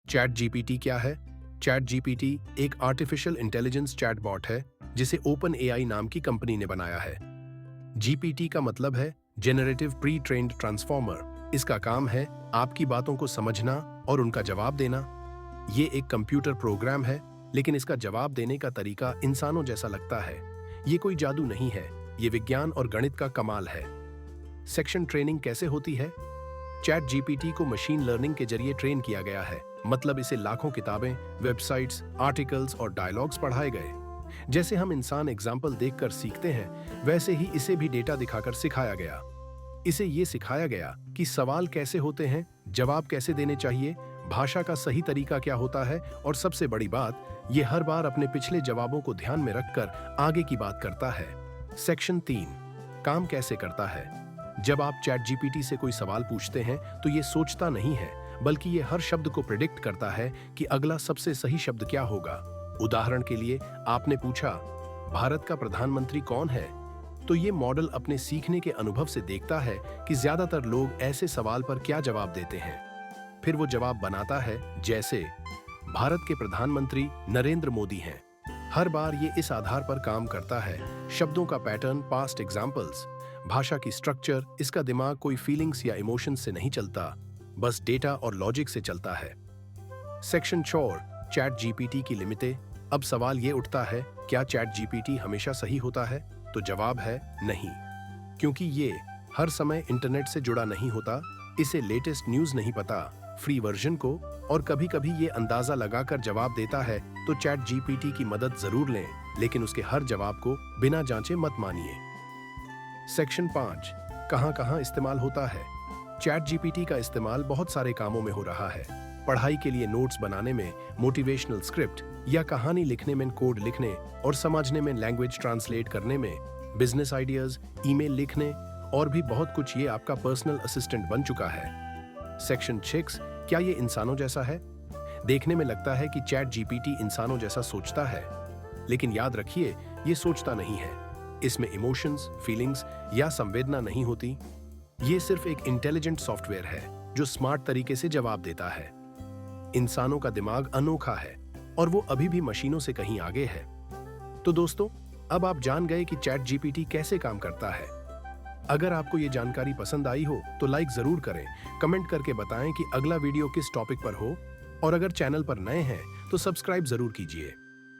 Chat GPT क्या है? Chat GPT एक आर्टिफिशियल इंटेलिजेंस चैटबॉट है जिसे ओपन एआई नाम की कंपनी ने बनाया है। जीपीटी का मतलब है जेनरेटिव प्री ट्रेन्ड ट्रांसफॉर्मर। इसका काम है आपकी बातों को समझना और उनका जवाब देना। ये एक कंप्यूटर प्रोग्राम है, लेकिन इसका जवाब देने का तरीका इंसानों जैसा लगता है। ये कोई जादू नहीं है, ये विज्ञान और गणित का कमाल है। सेक्शन ट्रेनिंग कैसे होती है? चैट जीपीटी को मशीन लर्निंग के जरिए ट्रेन किया गया है, मतलब इसे लाखों किताबें, वेबसाइट्स, आर्टिकल्स और डायलॉग्स पढ़ाए गए। जैसे हम इंसान एग्जाम्पल देखकर सीखते हैं, वैसे ही इसे भी डेटा दिखाकर सिखाया गया। इसे ये सिखाया गया कि सवाल कैसे होते हैं, जवाब कैसे देने चाहिए, भाषा का सही तरीका क्या होता है, और सबसे बड़ी बात, ये हर बार अपने पिछले जवाबों को ध्यान में रखकर आगे की बात करता है। सेक्शन 3 काम कैसे करता है? जब आप चैट जीपीटी से कोई सवाल पूछते हैं तो ये सोचता नहीं है, बल्कि ये हर शब्द को प्रिडिक्ट करता है कि अगला सबसे सही शब्द क्या होगा। उदाहरण के लिए, आपने पूछा, भारत का प्रधानमंत्री कौन है? तो ये मॉडल अपने सीखने के अनुभव से देखता है कि ज्यादातर लोग ऐसे सवाल पर क्या जवाब देते हैं। फिर वो जवाब बनाता है, जैसे भारत के प्रधानमंत्री नरेंद्र मोदी हैं। हर बार ये इस आधार पर काम करता है, शब्दों का पैटर्न, पास्ट एग्जाम्पल्स, भाषा की स्ट्रक्चर। इसका दिमाग कोई फीलिंग्स या इमोशंस से नहीं चलता, बस डेटा और लॉजिक से चलता है। सेक्शन 4 चैट जीपीटी की लिमिटें। अब सवाल ये उठता है, क्या चैट जीपीटी हमेशा सही होता है? तो जवाब है नहीं, क्योंकि ये हर समय इंटरनेट से जुड़ा नहीं होता। इसे लेटेस्ट न्यूज़ नहीं पता, फ्री वर्जन को, और कभी-कभी ये अंदाजा लगाकर जवाब देता है। तो चैट जीपीटी की मदद जरूर लें, लेकिन उसके हर जवाब को बिना जांचे मत मानिए। सेक्शन 5 कहां-कहां इस्तेमाल होता है? चैट जीपीटी का इस्तेमाल बहुत सारे कामों में हो रहा है। पढ़ाई के लिए नोट्स बनाने में, मोटिवेशनल स्क्रिप्ट या कहानी लिखने में, कोड लिखने और समझने में, लैंग्वेज ट्रांसलेट करने में, बिजनेस आइडियाज, ईमेल लिखने और भी बहुत कुछ। ये आपका पर्सनल असिस्टेंट बन चुका है। सेक्शन 6 क्या ये इंसानों जैसा है? देखने में लगता है कि चैट जीपीटी इंसानों जैसा सोचता है, लेकिन याद रखिए, ये सोचता नहीं है। इसमें इमोशंस, फीलिंग्स या संवेदना नहीं होती। ये सिर्फ एक इंटेलिजेंट सॉफ्टवेयर है जो स्मार्ट तरीके से जवाब देता है। इंसानों का दिमाग अनोखा है और वो अभी भी मशीनों से कहीं आगे है। तो दोस्तों, अब आप जान गए कि चैट जीपीटी कैसे काम करता है। अगर आपको ये जानकारी पसंद आई हो तो लाइक जरूर करें, कमेंट करके बताएं कि अगला वीडियो किस टॉपिक पर हो, और अगर चैनल पर नए हैं तो सब्सक्राइब जरूर कीजिए।